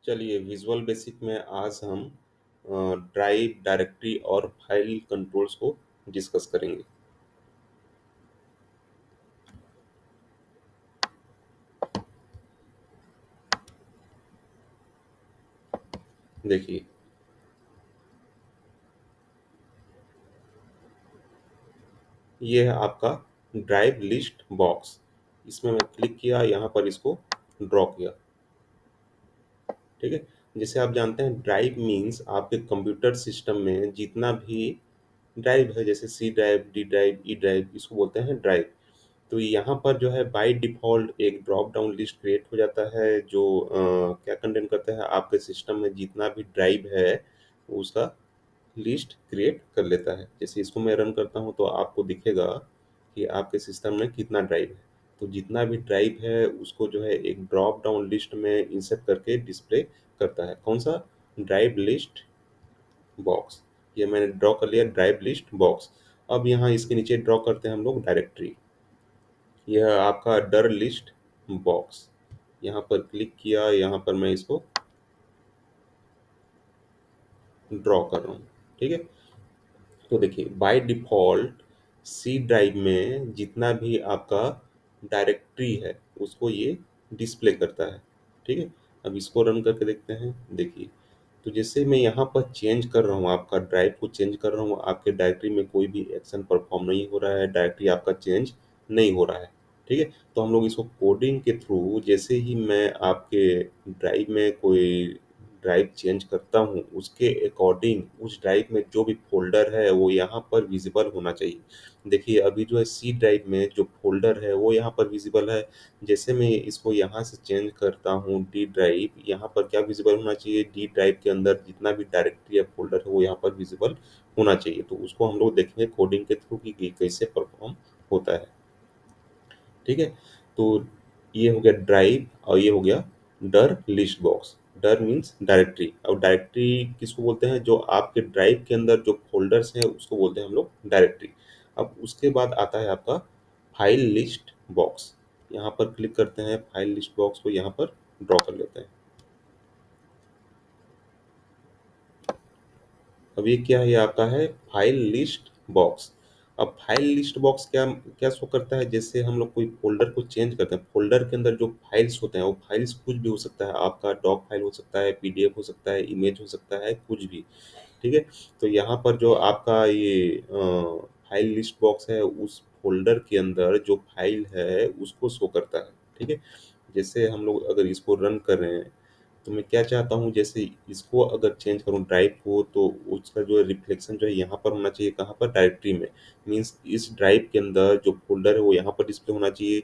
चलिए visual basic में आज हम ड्राइव डायरेक्टरी और फाइल कंट्रोल्स को डिस्कस करेंगे। देखिए, ये है आपका ड्राइव लिस्ट बॉक्स। इसमें मैं क्लिक किया, यहाँ पर इसको ड्रॉ किया। ठीक है। जैसे आप जानते हैं ड्राइव मीन्स आपके कंप्यूटर सिस्टम में जितना भी ड्राइव है, जैसे C drive, D drive, E drive, इसको बोलते हैं ड्राइव। तो यहाँ पर जो है बाय डिफ़ॉल्ट एक ड्रॉप डाउन लिस्ट क्रिएट हो जाता है जो क्या कंटेन करता है, आपके सिस्टम में जितना भी ड्राइव है उसका लिस्ट क्रिएट कर लेता है। जैसे इसको मैं रन करता हूँ तो आपको दिखेगा कि आपके सिस्टम में कितना ड्राइव है। तो जितना भी ड्राइव है उसको जो है एक ड्रॉप डाउन लिस्ट में इंसर्ट करके डिस्प्ले करता है। कौन सा? Drive list box. ये मैंने ड्रॉ कर लिया ड्राइव लिस्ट बॉक्स। अब यहाँ इसके नीचे ड्रॉ करते हैं हम लोग डायरेक्टरी। यह आपका डर लिस्ट बॉक्स। यहाँ पर क्लिक किया, यहाँ पर मैं इसको ड्रॉ कर रहा हूँ। ठीक है। तो देखिए बाय डिफ़ॉल्ट सी ड्राइव में जितना भी आपका डायरेक्टरी है उसको ये डिस्प्ले करता है। ठीक है। अब इसको रन करके देखते हैं। देखिए, तो जैसे मैं यहाँ पर चेंज कर रहा हूँ, आपका ड्राइव को चेंज कर रहा हूँ, आपके डायरेक्टरी में कोई भी एक्शन परफॉर्म नहीं हो रहा है, डायरेक्टरी आपका चेंज नहीं हो रहा है। ठीक है। तो हम लोग इसको कोडिंग के थ्रू, जैसे ही मैं आपके ड्राइव में कोई ड्राइव चेंज करता हूँ उसके अकॉर्डिंग उस ड्राइव में जो भी फ़ोल्डर है वो यहाँ पर विज़िबल होना चाहिए। देखिए अभी जो है सी ड्राइव में जो फ़ोल्डर है वो यहाँ पर विज़िबल है। जैसे मैं इसको यहाँ से चेंज करता हूँ डी ड्राइव, यहाँ पर क्या विज़िबल होना चाहिए? डी ड्राइव के अंदर जितना भी डायरेक्टरी या फ़ोल्डर है वो यहाँ पर विज़िबल होना चाहिए। तो उसको हम लोग देखेंगे कोडिंग के थ्रू कि ये कैसे परफ़ॉर्म होता है। ठीक है। तो ये हो गया ड्राइव और ये हो गया डर लिस्ट बॉक्स। डर मीन्स डायरेक्टरी, और डायरेक्टरी किसको बोलते हैं? जो आपके ड्राइव के अंदर जो फोल्डर्स हैं उसको बोलते हैं हम लोग डायरेक्टरी। अब उसके बाद आता है आपका फाइल लिस्ट बॉक्स। यहाँ पर क्लिक करते हैं, फाइल लिस्ट बॉक्स को यहाँ पर ड्रॉ कर लेते हैं। अब ये क्या है? ये आपका है फाइल लिस्ट बॉक्स। अब फाइल लिस्ट बॉक्स क्या क्या शो करता है? जैसे हम लोग कोई फ़ोल्डर को चेंज करते हैं, फ़ोल्डर के अंदर जो फाइल्स होते हैं वो फाइल्स कुछ भी हो सकता है, आपका डॉक फाइल हो सकता है, पीडीएफ हो सकता है, इमेज हो सकता है, कुछ भी। ठीक है? तो यहाँ पर जो आपका ये फाइल लिस्ट बॉक्स है उस फ़ोल्डर के अंदर जो फाइल है उसको शो करता है। ठीक है? जैसे हम लोग अगर इसको रन कर रहे हैं तो मैं क्या चाहता हूँ, जैसे इसको अगर चेंज करूँ ड्राइव को तो उसका जो है रिफ्लेक्शन जो है यहाँ पर होना चाहिए, कहाँ पर? डायरेक्टरी में। मीन्स इस ड्राइव के अंदर जो फ़ोल्डर है वो यहाँ पर डिस्प्ले होना चाहिए।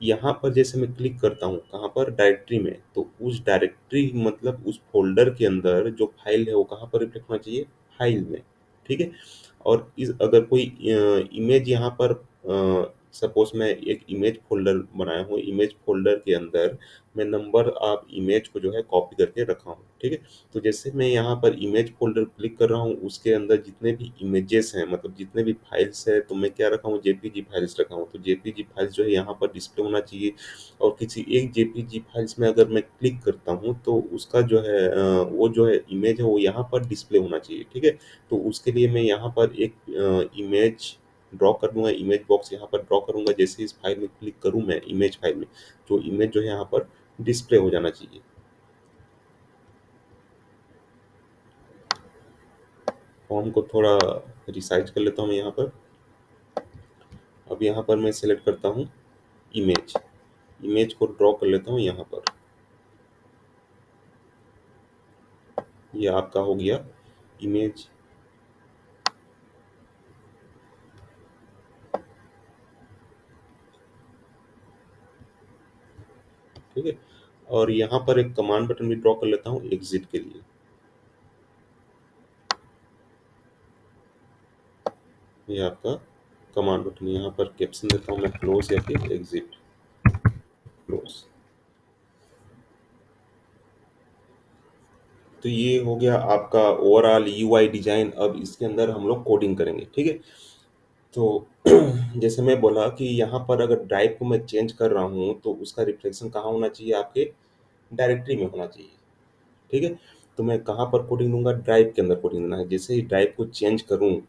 यहाँ पर जैसे मैं क्लिक करता हूँ, कहाँ पर? डायरेक्टरी में, तो उस डायरेक्टरी मतलब उस फ़ोल्डर के अंदर जो फ़ाइल है वो कहाँ पर रिफ्लेक्ट होना चाहिए? फ़ाइल में। ठीक है? और इस अगर कोई इमेज यहाँ पर सपोज़ मैं एक इमेज फ़ोल्डर बनाया हूँ, इमेज फ़ोल्डर के अंदर मैं नंबर ऑफ इमेज को जो है कॉपी करके रखा हूँ। ठीक है? तो जैसे मैं यहाँ पर इमेज फ़ोल्डर क्लिक कर रहा हूँ, उसके अंदर जितने भी इमेजेस हैं, मतलब जितने भी फाइल्स हैं, तो मैं क्या रखा हूँ? जेपीजी फाइल्स रखा हूँ। तो जेपीजी फाइल्स जो है यहाँ पर डिस्प्ले होना चाहिए, और किसी एक जेपीजी फाइल्स में अगर मैं क्लिक करता हूँ तो उसका जो है वो जो है इमेज है वो यहाँ पर डिस्प्ले होना चाहिए। ठीक है? तो उसके लिए मैं यहाँ पर एक इमेज ड्रॉ कर दूँगा, इमेज बॉक्स यहाँ पर ड्रॉ करूँगा। जैसे इस फाइल में क्लिक करूँ मैं इमेज फाइल में, तो इमेज जो है यहाँ पर डिस्प्ले हो जाना चाहिए। फॉर्म को थोड़ा रिसाइज़ कर लेता हूँ मैं यहाँ पर। अब यहाँ पर मैं सेलेक्ट करता हूँ इमेज। इमेज को ड्रॉ कर लेता हूँ यहाँ पर। ये आपका हो गया इमेज। ठीक है? और यहाँ पर एक कमांड बटन भी ड्रॉ कर लेता हूँ एग्ज़िट के लिए। ये आपका कमांड बटन, यहाँ पर कैप्शन देता हूँ मैं क्लोज़ या फिर एग्ज़िट, क्लोज़। तो ये हो गया आपका ओवरऑल यूआई डिज़ाइन। अब इसके अंदर हम लोग कोडिंग करेंगे। ठीक है? तो जैसे मैं बोला कि यहाँ पर अगर ड्राइव को मैं चेंज कर रहा हूँ तो उसका रिफ्लेक्शन कहाँ होना चाहिए? आपके डायरेक्टरी में होना चाहिए। ठीक है? तो मैं कहाँ पर कोडिंग दूँगा? ड्राइव के अंदर कोडिंग देना है। जैसे ही ड्राइव को चेंज करूँ,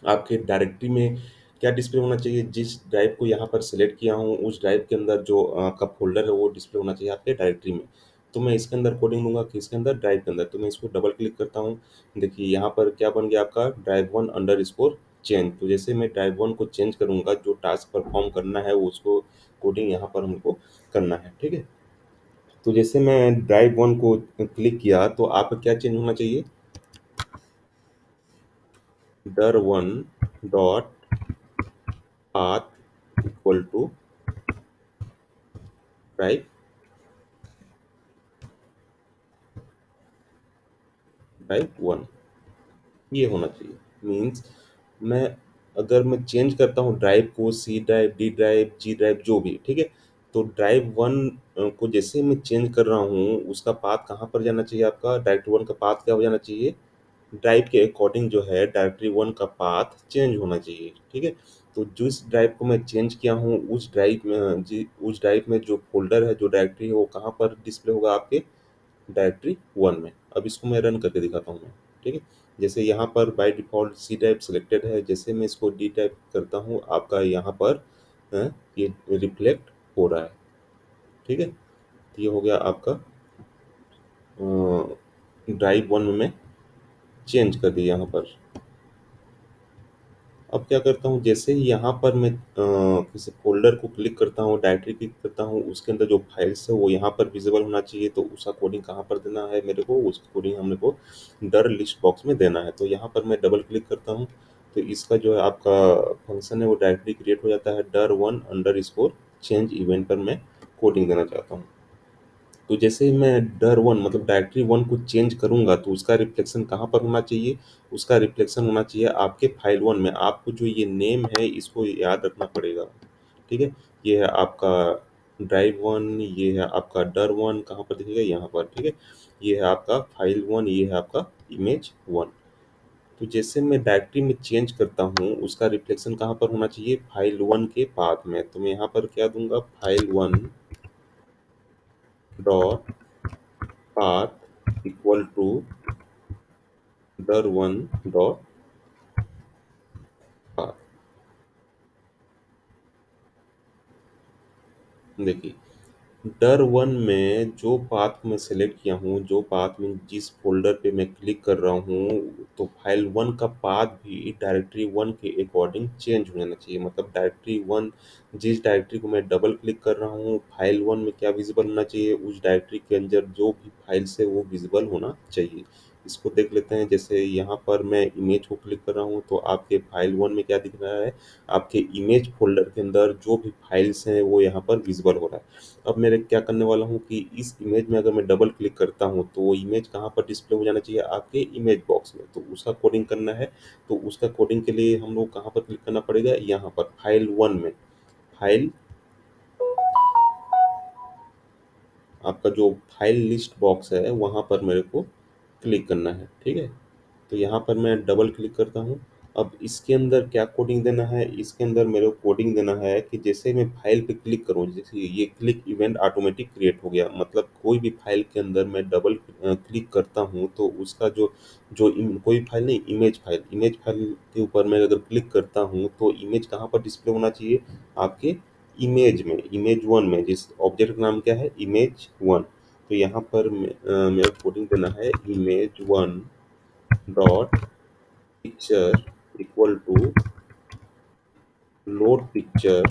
आपके डायरेक्टरी में क्या डिस्प्ले होना चाहिए? जिस ड्राइव को यहाँ पर सेलेक्ट किया हूँ, उस ड्राइव के अंदर जो आपका फ़ोल्डर है, वो डिस्प्ले होना चाहिए आपके डायरेक्टरी में। तो मैं इसके अंदर कोडिंग दूँगा किसके अंदर? ड्राइव के अंदर। तो मैं इसको डबल क्लिक करता हूँ। देखिए यहाँ पर क्या बन गया आपका ड्राइव 1 अंडरस्कोर चेंज। तो जैसे मैं ड्राइव 1 को चेंज करूँगा, जो टास्क परफ़ॉर्म करना है, वो उसको कोडिंग यहाँ पर हमको करना है, ठीक है? तो जैसे मैं ड्राइव 1 को क्लिक किया, तो आपका क्या चेंज होना चाहिए? डर 1 dot path equal to drive drive 1, ये होना चाहिए। मीन्स मैं अगर मैं चेंज करता हूँ ड्राइव को, C drive, D drive, G drive, जो भी, ठीक है? तो ड्राइव 1 को जैसे मैं चेंज कर रहा हूँ, उसका पाथ कहाँ पर जाना चाहिए आपका? डायरेक्टरी 1 का पाथ क्या हो जाना चाहिए? ड्राइव के अकॉर्डिंग जो है डायरेक्टरी 1 का पाथ चेंज होना चाहिए, ठीक है? तो जिस ड्राइव को मैं चेंज किया हूँ, उस ड्राइव में जो फ़ोल्डर है, जो डायरेक्टरी है, वो कहाँ पर डिस्प्ले होगा आपके? डायरेक्टरी 1 में। अब इसको मैं रन करके दिखाता हूँ मैं, ठीक है? जैसे यहाँ पर by default C type selected है, जैसे मैं इसको डी टाइप करता हूँ, आपका यहाँ पर ये रिफ्लेक्ट हो रहा है, ठीक है? तो ये हो गया आपका ड्राइव 1 में मैं चेंज कर दिया यहाँ पर। अब क्या करता हूँ, जैसे ही यहाँ पर मैं किसी फ़ोल्डर को क्लिक करता हूँ, डायरेक्टरी क्लिक करता हूँ, उसके अंदर जो फाइल्स है वो यहाँ पर विज़िबल होना चाहिए, तो उसका कोडिंग कहाँ पर देना है मेरे को? उसका कोडिंग हमने को डर लिस्ट बॉक्स में देना है। तो यहाँ पर मैं डबल क्लिक करता हूँ, तो इसका जो है आपका फंक्शन है वो डायरेक्टली क्रिएट हो जाता है। डर 1 अंडरस्कोर चेंज इवेंट पर मैं कोडिंग देना चाहता हूँ। तो जैसे ही मैं डर 1 मतलब डायरेक्टरी 1 को चेंज करूँगा, तो उसका रिफ्लेक्शन कहाँ पर होना चाहिए? उसका रिफ्लेक्शन होना चाहिए आपके फाइल 1 में। आपको जो ये नेम है, इसको याद रखना पड़ेगा, ठीक है? ये है आपका ड्राइव 1, ये है आपका डर 1, कहाँ पर दिखेगा? यहाँ पर, ठीक है? ये है आपका फाइल 1, ये है आपका इमेज 1। तो जैसे मैं डायरेक्टरी में चेंज करता हूँ, उसका रिफ्लेक्शन कहाँ पर होना चाहिए? फाइल 1 के पाथ में। तो मैं यहाँ पर क्या दूँगा? File 1 dot path equal to dir1 dot path। देखिए, डर 1 में जो पाथ मैं सेलेक्ट किया हूँ, जो पाथ में जिस फ़ोल्डर पे मैं क्लिक कर रहा हूँ, तो फाइल 1 का पाथ भी डायरेक्टरी 1 के अकॉर्डिंग चेंज हो जाना चाहिए। मतलब डायरेक्टरी 1, जिस डायरेक्टरी को मैं डबल क्लिक कर रहा हूँ, फाइल 1 में क्या विज़िबल होना चाहिए? उस डायरेक्टरी के अंदर जो भी फाइल्स है, वो विज़िबल होना चाहिए। इसको देख लेते हैं, जैसे यहाँ पर मैं इमेज को क्लिक कर रहा हूँ, तो आपके फाइल 1 में क्या दिख रहा है? आपके इमेज फ़ोल्डर के अंदर जो भी फाइल्स हैं, वो यहाँ पर विज़िबल हो रहा है। अब मैं क्या करने वाला हूँ कि इस इमेज में अगर मैं डबल क्लिक करता हूँ, तो वो इमेज कहाँ पर डिस्प्ले हो जाना चाहिए? आपके इमेज बॉक्स में। तो उसका कोडिंग करना है, तो उसका कोडिंग के लिए हम लोग कहाँ पर क्लिक करना पड़ेगा? यहाँ पर फाइल 1 में। फाइल आपका जो फाइल लिस्ट बॉक्स है, वहाँ पर मेरे को क्लिक करना है, ठीक है? तो यहाँ पर मैं डबल क्लिक करता हूँ। अब इसके अंदर क्या कोडिंग देना है? इसके अंदर मेरे को कोडिंग देना है कि जैसे मैं फाइल पे क्लिक करूँ, जैसे ये क्लिक इवेंट ऑटोमेटिक क्रिएट हो गया। मतलब कोई भी फाइल के अंदर मैं डबल क्लिक करता हूँ, तो उसका जो जो कोई फाइल नहीं, इमेज फाइल के ऊपर मैं अगर क्लिक करता हूँ, तो इमेज कहाँ पर डिस्प्ले होना चाहिए? आपके इमेज में, इमेज 1 में, जिस ऑब्जेक्ट का नाम क्या है? इमेज 1। तो यहाँ पर मेरा कोडिंग देना है image 1 dot picture equal to load picture,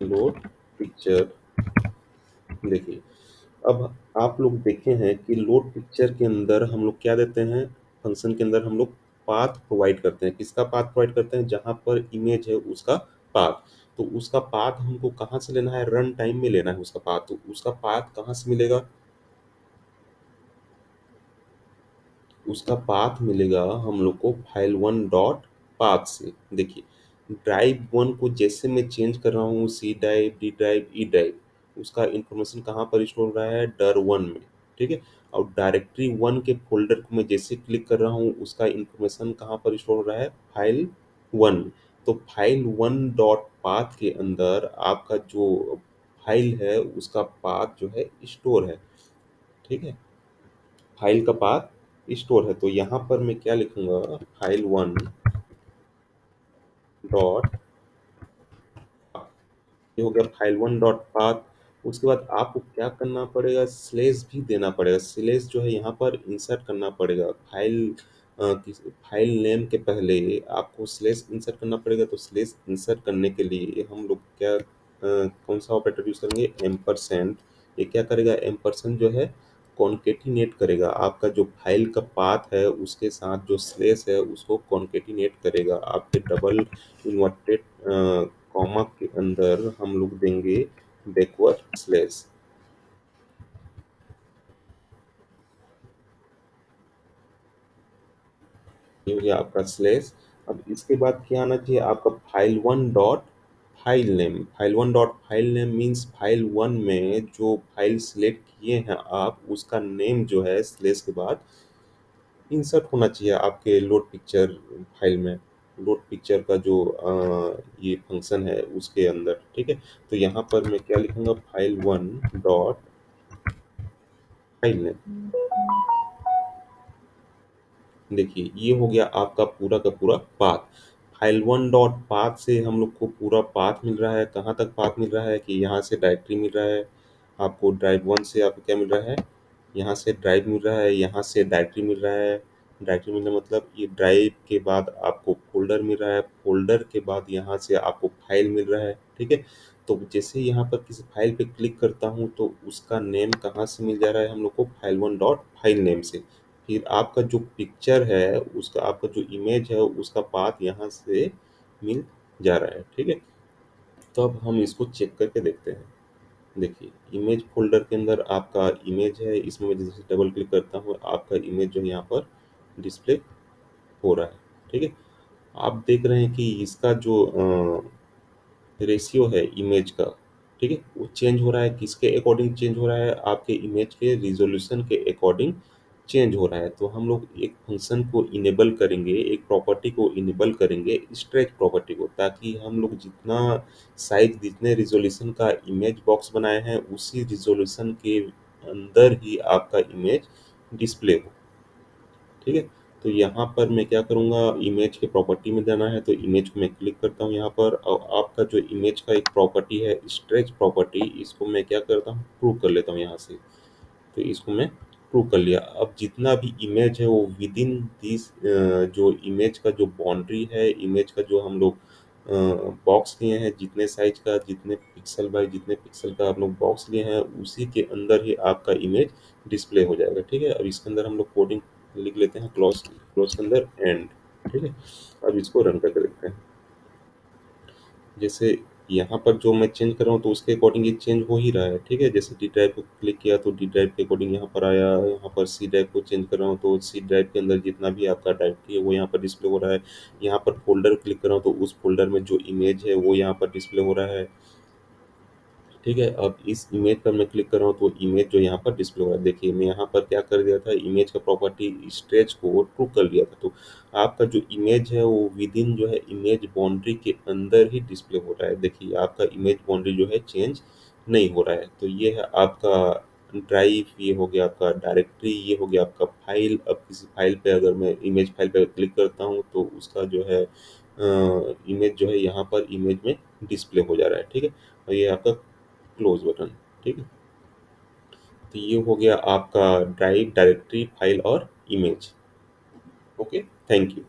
load picture. देखिए, अब आप लोग देखे हैं कि लोड पिक्चर के अंदर हम लोग क्या देते हैं? फंक्शन के अंदर हम लोग पाथ प्रोवाइड करते हैं। किसका पाथ प्रोवाइड करते हैं? जहाँ पर इमेज है, उसका पाथ। तो उसका पाथ हमको कहाँ से लेना है? रन टाइम में लेना है उसका पाथ। तो उसका पाथ कहाँ से मिलेगा? उसका पाथ मिलेगा हम लोग को फाइल 1 डॉट पाथ से। देखिए, ड्राइव 1 को जैसे मैं चेंज कर रहा हूँ, C drive, D drive, E drive, उसका इंफॉर्मेशन कहाँ पर स्टोर हो रहा है? डर 1 में, ठीक है? और डायरेक्टरी 1 के फ़ोल्डर को मैं जैसे क्लिक कर रहा हूँ, उसका इंफॉर्मेशन कहाँ पर स्टोर हो रहा है? फाइल 1 में। तो फाइल वन डॉट पाथ के अंदर आपका जो फाइल है उसका पाथ जो है स्टोर है, ठीक है? फाइल का पाथ स्टोर है, तो यहाँ पर मैं क्या लिखूंगा, फाइल वन डॉट, ये हो गया फाइल वन डॉट पाथ। उसके बाद आपको क्या करना पड़ेगा, स्लेश भी देना पड़ेगा। स्लेश जो है यहाँ पर इंसर्ट करना पड़ेगा, फाइल नेम के पहले आपको स्लेश इंसर्ट करना पड़ेगा। तो स्लेश इंसर्ट करने के लिए हम लोग क्या कौन सा ऑपरेटर यूज करेंगे, एम्परसेंड। ये क्या करेगा, एम्परसेंड जो है कॉन्केटिनेट करेगा, आपका जो फाइल का पाथ है उसके साथ जो स्लेश है उसको कॉन्केटिनेट करेगा। आपके डबल इन्वर्टेड कॉमा के अंदर हम लोग देंगे बैकवर्ड स्लेश। ये हो गया आपका स्लेश। अब इसके बाद क्या आना चाहिए आपका, file one dot file name. File one dot file name means file one में जो फाइल सिलेक्ट किए हैं आप, उसका नेम जो है स्लेश के बाद इंसर्ट होना चाहिए आपके लोड पिक्चर फाइल में, लोड पिक्चर का जो ये फंक्शन है उसके अंदर, ठीक है? तो यहाँ पर मैं क्या लिखूंगा, file one dot file name. देखिए ये हो गया आपका पूरा का पूरा path. File one dot path से हम लोग को पूरा पाथ मिल रहा है। कहाँ तक पाथ मिल रहा है कि यहाँ से डायरेक्टरी मिल रहा है आपको, ड्राइव वन से आपको क्या मिल रहा है, यहाँ से ड्राइव मिल रहा है, यहाँ से डायरेक्टरी मिल रहा है। डायरेक्टरी मिलने मतलब ये ड्राइव के बाद आपको फोल्डर मिल रहा है, फोल्डर के बाद यहाँ से आपको फाइल मिल रहा है, ठीक है? तो जैसे यहाँ पर किसी फाइल पे क्लिक करता हूँ तो उसका नेम कहाँ से मिल जा रहा है हम लोग को, file one dot file name से। फिर आपका जो पिक्चर है उसका, आपका जो इमेज है उसका पाथ यहाँ से मिल जा रहा है, ठीक है? तो अब हम इसको चेक करके देखते हैं। देखिए इमेज फ़ोल्डर के अंदर आपका इमेज है, इसमें मैं जैसे डबल क्लिक करता हूँ आपका इमेज जो है यहाँ पर डिस्प्ले हो रहा है, ठीक है? आप देख रहे हैं कि इसका जो रेशियो है इमेज का, ठीक है, वो चेंज हो रहा है। किसके अकॉर्डिंग चेंज हो रहा है, आपके इमेज के रिजोल्यूशन के अकॉर्डिंग चेंज हो रहा है। तो हम लोग एक फंक्शन को इनेबल करेंगे, एक प्रॉपर्टी को इनेबल करेंगे, स्ट्रेच प्रॉपर्टी को, ताकि हम लोग जितना साइज, जितने रिजोल्यूशन का इमेज बॉक्स बनाए हैं उसी रिजोल्यूशन के अंदर ही आपका इमेज डिस्प्ले हो, ठीक है? तो यहाँ पर मैं क्या करूँगा, इमेज के प्रॉपर्टी में जाना है तो इमेज को मैं क्लिक करता हूँ यहाँ पर, और आपका जो इमेज का एक प्रॉपर्टी है स्ट्रेच प्रॉपर्टी, इसको मैं क्या करता हूँ, ट्रू कर लेता हूँ यहाँ से। तो इसको मैं ट्रू कर लिया। अब जितना भी इमेज है वो विद इन दिस, जो इमेज का जो बाउंड्री है, इमेज का जो हम लोग बॉक्स लिए हैं, जितने साइज का, जितने पिक्सल बाय जितने पिक्सल का आप लोग बॉक्स लिए हैं, उसी के अंदर ही आपका इमेज डिस्प्ले हो जाएगा, ठीक है? अब इसके अंदर हम लोग कोडिंग लिख लेते हैं, क्लोज, क्लोज के अंदर एंड, ठीक है? अब इसको रन करके देखते हैं। जैसे यहाँ पर जो मैं चेंज कर रहा हूँ तो उसके अकॉर्डिंग ये चेंज हो ही रहा है, ठीक है? जैसे डी ड्राइव को क्लिक किया तो डी ड्राइव के अकॉर्डिंग यहाँ पर आया, यहाँ पर सी ड्राइव को चेंज कर रहा हूँ तो सी ड्राइव के अंदर जितना भी आपका डायरेक्टरी है वो यहाँ पर डिस्प्ले हो रहा है। यहाँ पर फोल्डर क्लिक कर रहा हूँ तो उस फोल्डर में जो इमेज है वो यहाँ पर डिस्प्ले हो रहा है, ठीक है? अब इस इमेज पर मैं क्लिक कर रहा हूँ तो इमेज जो यहाँ पर डिस्प्ले हो रहा है, देखिए मैं यहाँ पर क्या कर दिया था, इमेज का प्रॉपर्टी स्ट्रेच को ट्रू कर लिया था। तो आपका जो इमेज है वो विद इन जो है इमेज बाउंड्री के अंदर ही डिस्प्ले हो रहा है। देखिए आपका इमेज बाउंड्री जो है चेंज नहीं हो रहा है। तो ये है आपका ड्राइव, ये हो गया आपका डायरेक्टरी, ये हो गया आपका फाइल। अब किसी फाइल पे अगर मैं इमेज फाइल पे क्लिक करता हूँ तो उसका जो है इमेज जो है यहाँ पर इमेज में डिस्प्ले हो जा रहा है, ठीक है? और ये आपका क्लोज बटन, ठीक है? तो ये हो गया आपका ड्राइव, डायरेक्टरी, फाइल और इमेज। Okay, thank you.